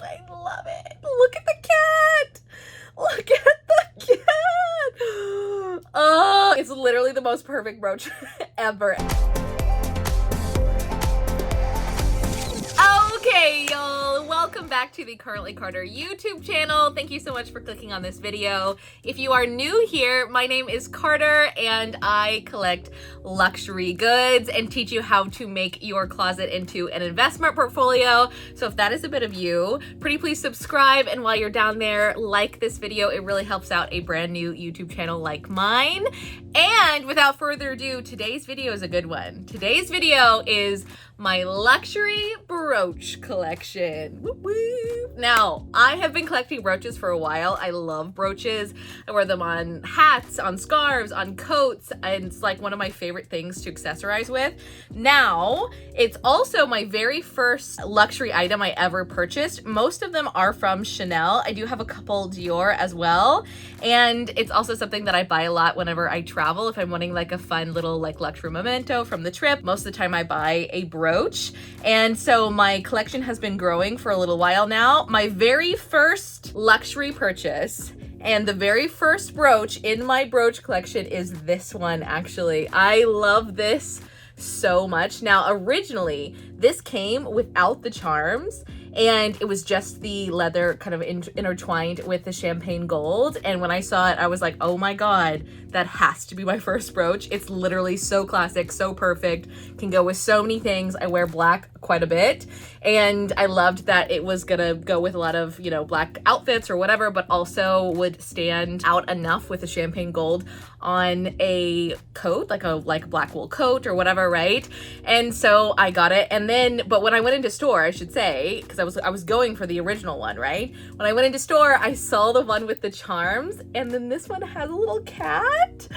I love it. Look at the cat. Look at the cat. Oh, it's literally the most perfect brooch ever. Okay, y'all, welcome back to the Currently Carter YouTube channel. Thank you so much for clicking on this video. If you are new here, my name is Carter and I collect luxury goods and teach you how to make your closet into an investment portfolio. So if that is a bit of you, pretty please subscribe, and while you're down there, like this video. It really helps out a brand new YouTube channel like mine. And without further ado, today's video is a good one. Today's video is my luxury brooch collection. Whoop, whoop. Now, I have been collecting brooches for a while. I love brooches. I wear them on hats, on scarves, on coats, and it's like one of my favorite things to accessorize with. Now, it's also my very first luxury item I ever purchased. Most of them are from Chanel. I do have a couple Dior as well, and it's also something that I buy a lot whenever I travel. If I'm wanting like a fun little like luxury memento from the trip, most of the time I buy a brooch. And so my collection has been growing for a little while now. My very first luxury purchase and the very first brooch in my brooch collection is this one, actually. I love this so much. Now, originally, this came without the charms, and it was just the leather kind of intertwined with the champagne gold. And when I saw it, I was like, oh my God, that has to be my first brooch. It's literally so classic, so perfect, can go with so many things. I wear black quite a bit, and I loved that it was gonna go with a lot of, you know, black outfits or whatever, but also would stand out enough with the champagne gold on a coat, like a black wool coat or whatever, right? And so I got it. And then, but when I went into store, I should say, because I was going for the original one, right? When I went into store, I saw the one with the charms, and then this one has a little cat.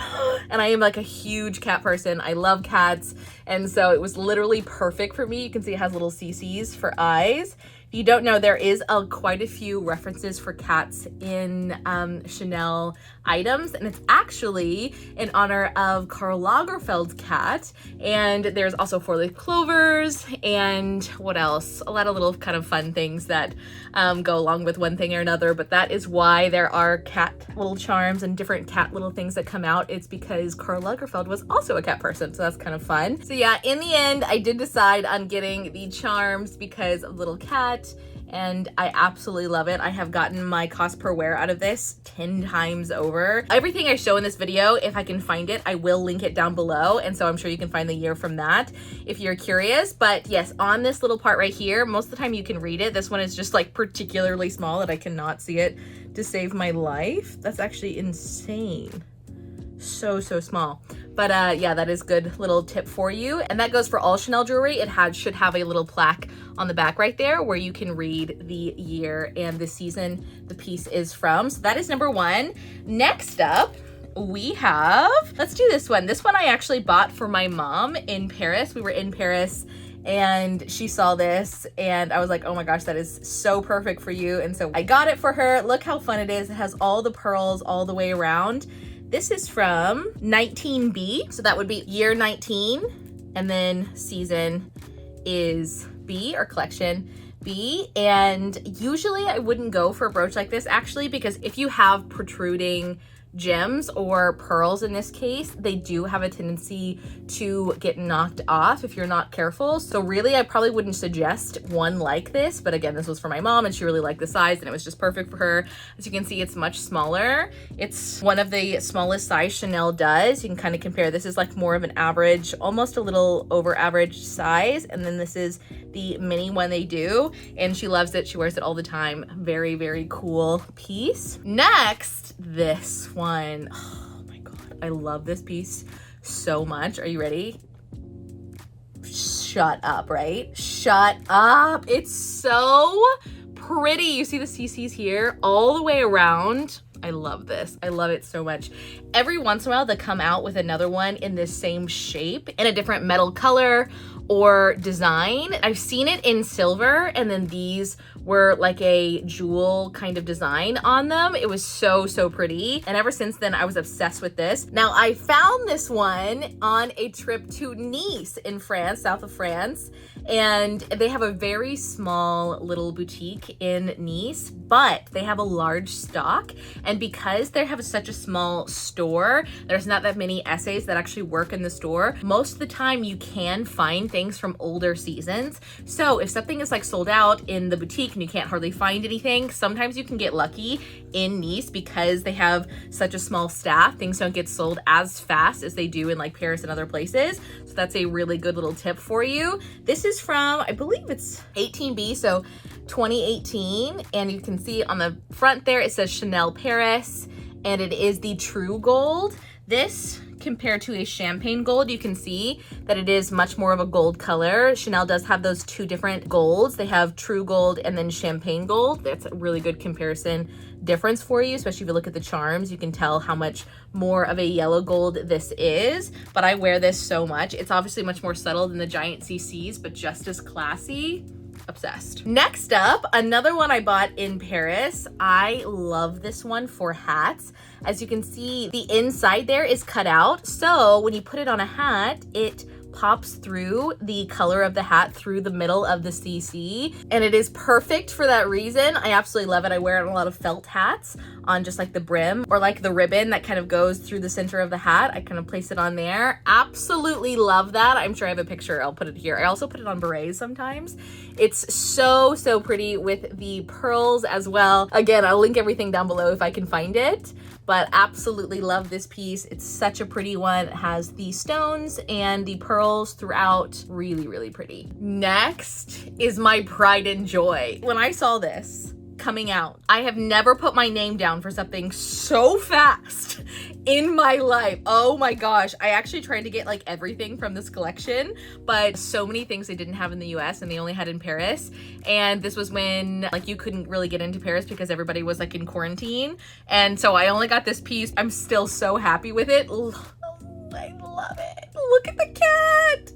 And I am like a huge cat person. I love cats. And so it was literally perfect for me. You can see it has little CCs for eyes. If you don't know, there is quite a few references for cats in Chanel items, and it's actually in honor of Karl Lagerfeld's cat. And there's also four-leaf clovers, and what else? A lot of little kind of fun things that go along with one thing or another, but that is why there are cat little charms and different cat little things that come out. It's because Karl Lagerfeld was also a cat person, so that's kind of fun. So yeah, in the end, I did decide on getting the charms because of little cat, and I absolutely love it. I have gotten my cost per wear out of this 10 times over. Everything I show in this video, if I can find it, I will link it down below, and so I'm sure you can find the year from that if you're curious. But yes, on this little part right here, most of the time you can read it. This one is just like particularly small that I cannot see it to save my life. That's actually insane. So small. But yeah, that is good little tip for you. And that goes for all Chanel jewelry. It should have a little plaque on the back right there where you can read the year and the season the piece is from. So that is number one. Next up, we have, let's do this one. This one I actually bought for my mom in Paris. We were in Paris and she saw this and I was like, oh my gosh, that is so perfect for you. And so I got it for her. Look how fun it is. It has all the pearls all the way around. This is from 19B, so that would be year 19, and then season is B, or collection B. And usually I wouldn't go for a brooch like this, actually, because if you have protruding gems or pearls in this case, they do have a tendency to get knocked off if you're not careful. So really, I probably wouldn't suggest one like this, but again, this was for my mom and she really liked the size and it was just perfect for her. As you can see, it's much smaller. It's one of the smallest size Chanel does. You can kind of compare. This is like more of an average, almost a little over average size, and then this is the mini one they do, and she loves it. She wears it all the time. Very, very cool piece. Next, this one. Oh my God, I love this piece so much. Are you ready? Shut up, right? Shut up. It's so pretty. You see the CCs here all the way around. I love this. I love it so much. Every once in a while, they come out with another one in this same shape in a different metal color or design. I've seen it in silver, and then these were like a jewel kind of design on them. It was so, so pretty. And ever since then, I was obsessed with this. Now, I found this one on a trip to Nice in France, south of France. And they have a very small little boutique in Nice, but they have a large stock. And because they have such a small store, there's not that many essays that actually work in the store. Most of the time you can find things from older seasons. So if something is like sold out in the boutique and you can't hardly find anything, sometimes you can get lucky in Nice because they have such a small staff. Things don't get sold as fast as they do in like Paris and other places. So that's a really good little tip for you. This is from, I believe it's 18B, so 2018. And you can see on the front there, it says Chanel Paris, and it is the true gold. This compared to a champagne gold, you can see that it is much more of a gold color. Chanel does have those two different golds. They have true gold and then champagne gold. That's a really good comparison difference for you, especially if you look at the charms. You can tell how much more of a yellow gold this is, but I wear this so much. It's obviously much more subtle than the giant CCs, but just as classy. Obsessed. Next up, another one I bought in Paris. I love this one for hats. As you can see, the inside there is cut out. So when you put it on a hat, it pops through the color of the hat through the middle of the CC, and it is perfect for that reason. I absolutely love it. I wear it on a lot of felt hats on just like the brim or like the ribbon that kind of goes through the center of the hat. I kind of place it on there. Absolutely love that. I'm sure I have a picture. I'll put it here. I also put it on berets sometimes. It's so, so pretty with the pearls as well. Again, I'll link everything down below if I can find it, but absolutely love this piece. It's such a pretty one. It has the stones and the pearls throughout. Really, really pretty. Next is my pride and joy. When I saw this coming out, I have never put my name down for something so fast in my life. Oh my gosh. I actually tried to get like everything from this collection, but so many things they didn't have in the US and they only had in Paris. And this was when like you couldn't really get into Paris because everybody was like in quarantine. And so I only got this piece. I'm still so happy with it. I love it. Look at the cat.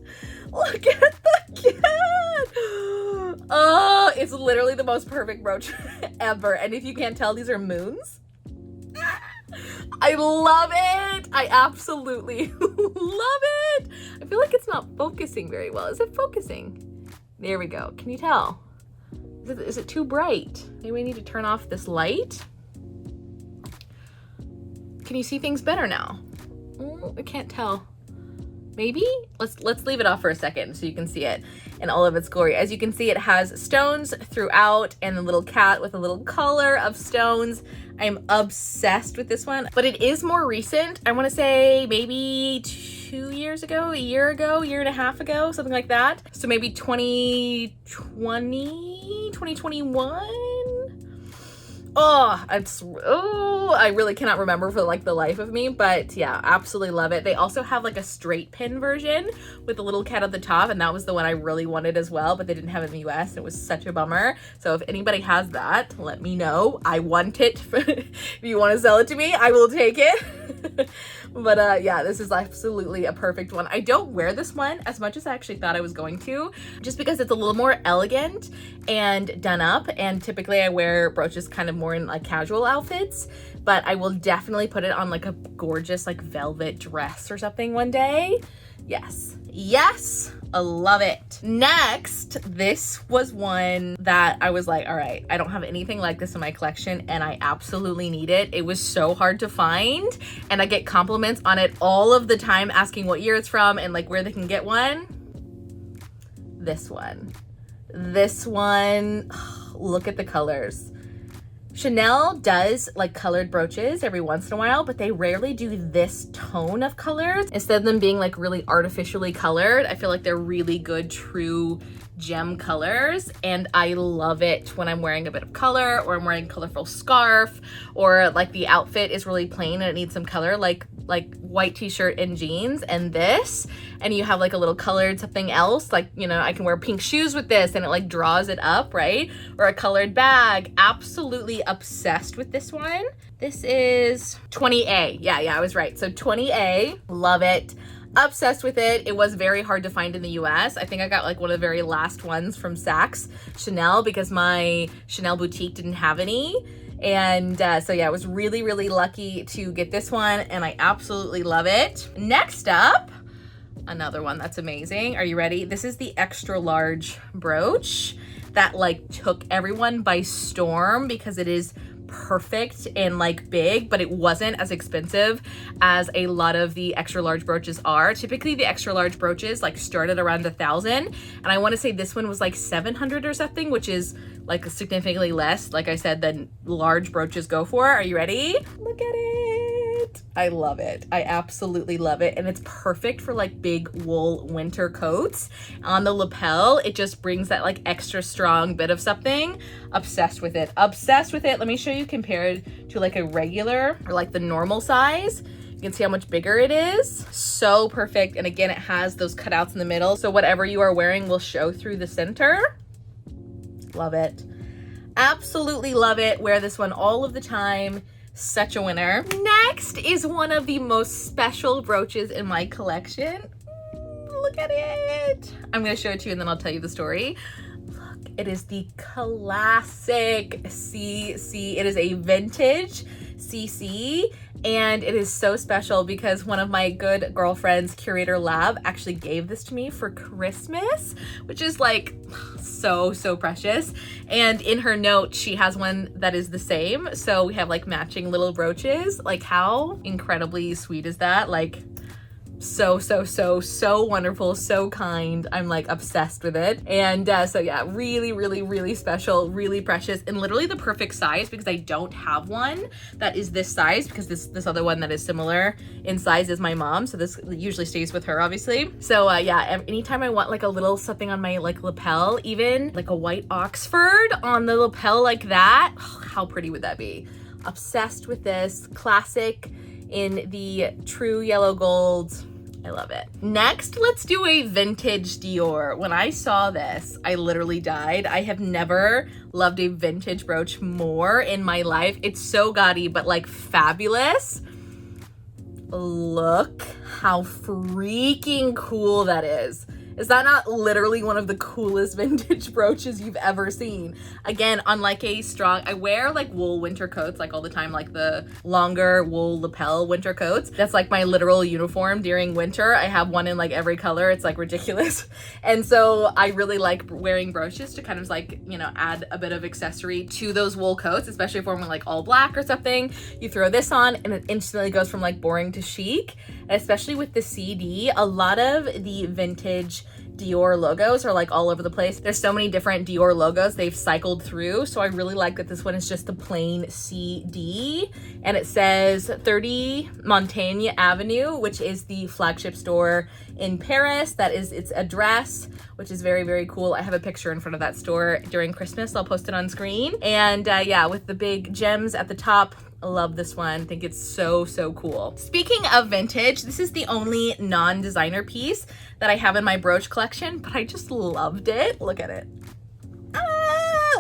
Look at the cat. Oh, it's literally the most perfect brooch ever. And if you can't tell, these are moons. I love it. I absolutely love it. I feel like it's not focusing very well. Is it focusing? There we go. Can you tell? Is it too bright? Maybe we need to turn off this light. Can you see things better now? I can't tell. Maybe? Let's leave it off for a second so you can see it in all of its glory. As you can see, it has stones throughout and the little cat with a little collar of stones. I'm obsessed with this one, but it is more recent. I want to say maybe 2 years ago, a year and a half ago, something like that. So maybe 2020, 2021. I really cannot remember for like the life of me, but yeah, absolutely love it. They also have like a straight pin version with the little cat at the top, and that was the one I really wanted as well, but they didn't have it in the US. It was such a bummer. So if anybody has that, let me know. I want it. If you want to sell it to me, I will take it. But yeah, this is absolutely a perfect one. I don't wear this one as much as I actually thought I was going to, just because it's a little more elegant and done up. And typically I wear brooches kind of more in like casual outfits, but I will definitely put it on like a gorgeous like velvet dress or something one day. Yes. Yes. I love it. Next, this was one that I was like, all right, I don't have anything like this in my collection and I absolutely need it. It was so hard to find and I get compliments on it all of the time asking what year it's from and like where they can get one. This one, look at the colors. Chanel does like colored brooches every once in a while, but they rarely do this tone of colors. Instead of them being like really artificially colored, I feel like they're really good, true gem colors. And I love it when I'm wearing a bit of color or I'm wearing a colorful scarf or like the outfit is really plain and it needs some color, like white t-shirt and jeans and this, and you have like a little colored something else, like, you know, I can wear pink shoes with this and it like draws it up, right? Or a colored bag. Absolutely obsessed with this one. This is 20A. Yeah, I was right. So 20A, love it. Obsessed with it. It was very hard to find in the US. I think I got like one of the very last ones from Saks Chanel because my Chanel boutique didn't have any. And so yeah, I was really, really lucky to get this one and I absolutely love it. Next up, another one that's amazing. Are you ready? This is the extra large brooch that like took everyone by storm because it is perfect and like big, but it wasn't as expensive as a lot of the extra large brooches are. Typically the extra large brooches like start at around 1,000, and I want to say this one was like 700 or something, which is like significantly less, like I said, than large brooches go for. Are you ready? Look at it. I love it. I absolutely love it. And it's perfect for like big wool winter coats. On the lapel, it just brings that like extra strong bit of something. Obsessed with it. Obsessed with it. Let me show you compared to like a regular or like the normal size. You can see how much bigger it is. So perfect. And again, it has those cutouts in the middle. So whatever you are wearing will show through the center. Love it. Absolutely love it. Wear this one all of the time. Such a winner. Next is one of the most special brooches in my collection. Look at it. I'm gonna show it to you and then I'll tell you the story. Look, it is the classic CC. It is a vintage CC, and it is so special because one of my good girlfriends, Curator Lab, actually gave this to me for Christmas, which is like so precious. And in her note, she has one that is the same. So we have like matching little brooches. Like how incredibly sweet is that? Like so wonderful, so kind. I'm like obsessed with it. And so yeah, really special, really precious, and literally the perfect size because I don't have one that is this size because this other one that is similar in size is my mom. So this usually stays with her, obviously. So yeah, anytime I want like a little something on my like lapel, even like a white Oxford on the lapel like that, oh, how pretty would that be? Obsessed with this. Classic in the true yellow gold. I love it. Next, let's do a vintage Dior. When I saw this, I literally died. I have never loved a vintage brooch more in my life. It's so gaudy, but like fabulous. Look how freaking cool that is. Is that not literally one of the coolest vintage brooches you've ever seen? Again, on like a strong, I wear like wool winter coats like all the time, like the longer wool lapel winter coats. That's like my literal uniform during winter. I have one in like every color. It's like ridiculous. And so I really like wearing brooches to kind of like, you know, add a bit of accessory to those wool coats, especially if we're wearing like all black or something. You throw this on and it instantly goes from like boring to chic. And especially with the CD, a lot of the vintage Dior logos are like all over the place. There's so many different Dior logos they've cycled through. So I really like that this one is just the plain CD, and it says 30 Montaigne Avenue, which is the flagship store in Paris. That is its address, which is very cool. I have a picture in front of that store during Christmas. I'll post it on screen. And yeah, with the big gems at the top. I love this one. I think it's so cool. Speaking of vintage, this is the only non-designer piece that I have in my brooch collection, but I just loved it. Look at it.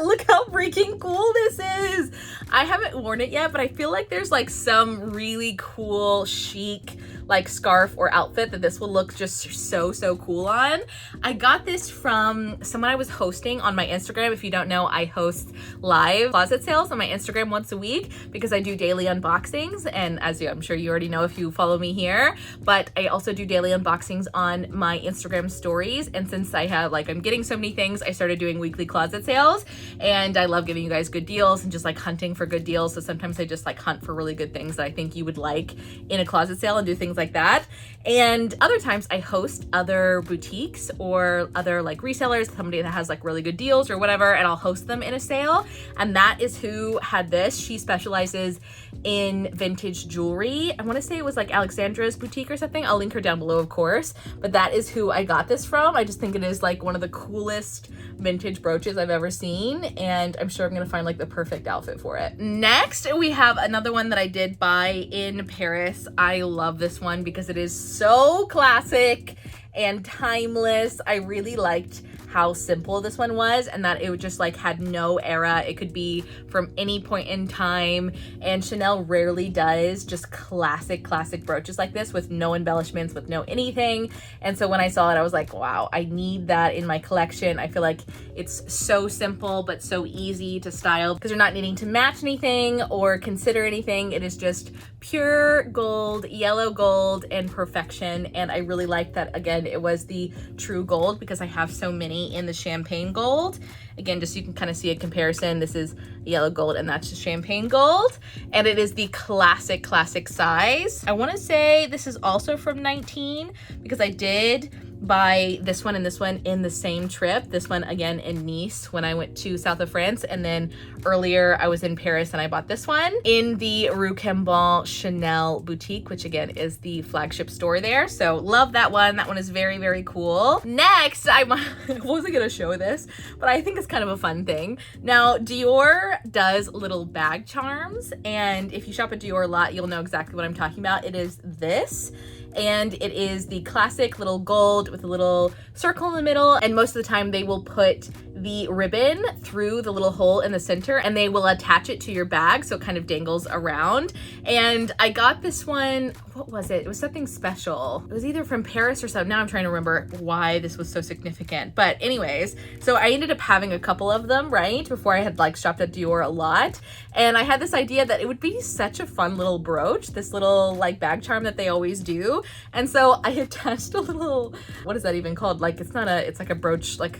Look how freaking cool this is. I haven't worn it yet, but I feel like there's like some really cool chic like scarf or outfit that this will look just so cool on. I got this from someone I was hosting on my Instagram. If you don't know, I host live closet sales on my Instagram once a week because I do daily unboxings, and as I'm sure you already know if you follow me here, but I also do daily unboxings on my Instagram stories. And since I have like, I'm getting so many things, I started doing weekly closet sales, and I love giving you guys good deals and just like hunting for good deals. So sometimes I just like hunt for really good things that I think you would like in a closet sale and do things like that. And other times I host other boutiques or other like resellers, somebody that has like really good deals or whatever, and I'll host them in a sale. And that is who had this. She specializes in vintage jewelry. I want to say it was like Alexandra's boutique or something. I'll link her down below, of course, but that is who I got this from. I just think it is like one of the coolest vintage brooches I've ever seen, and I'm sure I'm gonna find like the perfect outfit for it. Next, we have another one that I did buy in Paris. I love this one because it is so classic and timeless. I really liked how simple this one was, and that it just like had no era. It could be from any point in time, and Chanel rarely does just classic brooches like this with no embellishments, with no anything. And so when I saw it, I was like, wow, I need that in my collection. I feel like it's so simple but so easy to style because you're not needing to match anything or consider anything. It is just pure gold, yellow gold, and perfection. And I really like that, again, it was the true gold because I have so many in the champagne gold. Again, just so you can kind of see a comparison. This is yellow gold and that's just champagne gold. And it is the classic size. I want to say this is also from 19 because I did buy this one and this one in the same trip. This one again in Nice when I went to south of France, and then earlier I was in Paris and I bought this one in the Rue Cambon Chanel boutique, which again is the flagship store there. So love that one. That one is very cool. Next, I wasn't gonna show this, but I think it's kind of a fun thing. Now Dior does little bag charms, and if you shop at Dior a lot, you'll know exactly what I'm talking about. It is this. And it is the classic little gold with a little circle in the middle, and most of the time they will put the ribbon through the little hole in the center and they will attach it to your bag so it kind of dangles around. And I got this one, what was it? It was something special. It was either from Paris or something. Now I'm trying to remember why this was so significant. But anyways, so I ended up having a couple of them, right? Before I had like shopped at Dior a lot. And I had this idea that it would be such a fun little brooch, this little like bag charm that they always do. And so I attached a little, what is that even called? Like it's like a brooch, like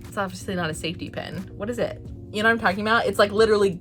it's obviously not a safety pin. What is it? You know what I'm talking about? It's like literally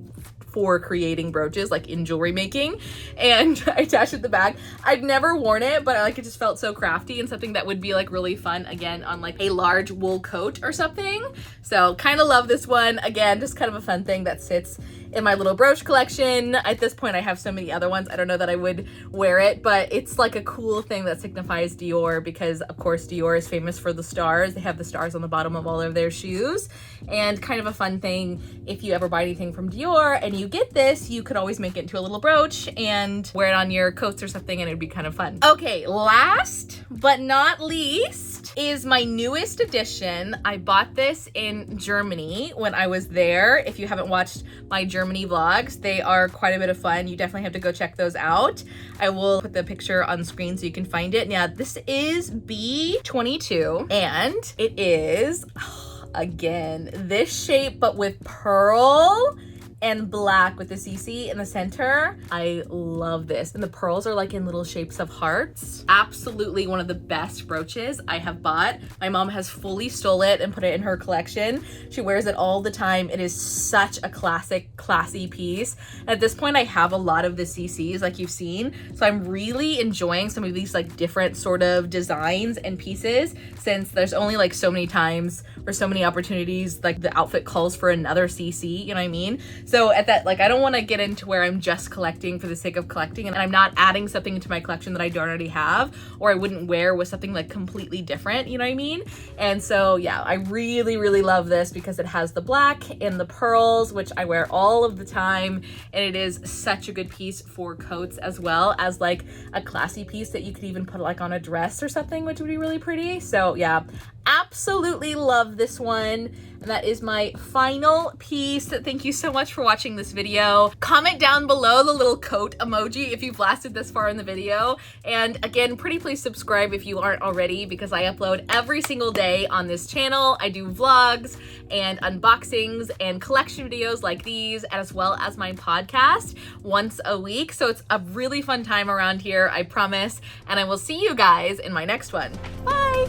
for creating brooches, like in jewelry making, and I attached it to the bag. I'd never worn it, but like it just felt so crafty and something that would be like really fun again on like a large wool coat or something. So kind of love this one. Again, just kind of a fun thing that sits in my little brooch collection. At this point, I have so many other ones. I don't know that I would wear it, but it's like a cool thing that signifies Dior because of course Dior is famous for the stars. They have the stars on the bottom of all of their shoes, and kind of a fun thing if you ever buy anything from Dior and you get this, you could always make it into a little brooch and wear it on your coats or something, and it'd be kind of fun. Okay, last but not least is my newest addition. I bought this in Germany when I was there. If you haven't watched my Germany vlogs, they are quite a bit of fun. You definitely have to go check those out. I will put the picture on screen so you can find it. Now, this is B22, and it is, again, this shape, but with pearl and black with the CC in the center. I love this. And the pearls are like in little shapes of hearts. Absolutely one of the best brooches I have bought. My mom has fully stole it and put it in her collection. She wears it all the time. It is such a classic, classy piece. At this point, I have a lot of the CCs like you've seen. So I'm really enjoying some of these like different sort of designs and pieces, since there's only like so many times or so many opportunities like the outfit calls for another CC, you know what I mean? So at that, like, I don't want to get into where I'm just collecting for the sake of collecting and I'm not adding something into my collection that I don't already have or I wouldn't wear with something like completely different, you know what I mean? And so yeah, I really love this because it has the black and the pearls, which I wear all of the time, and it is such a good piece for coats as well as like a classy piece that you could even put like on a dress or something, which would be really pretty. So yeah, absolutely love this one. And that is my final piece. Thank you so much for watching this video. Comment down below the little coat emoji if you've lasted this far in the video. And again, pretty please subscribe if you aren't already, because I upload every single day on this channel. I do vlogs and unboxings and collection videos like these, as well as my podcast once a week. So it's a really fun time around here, I promise. And I will see you guys in my next one. Bye.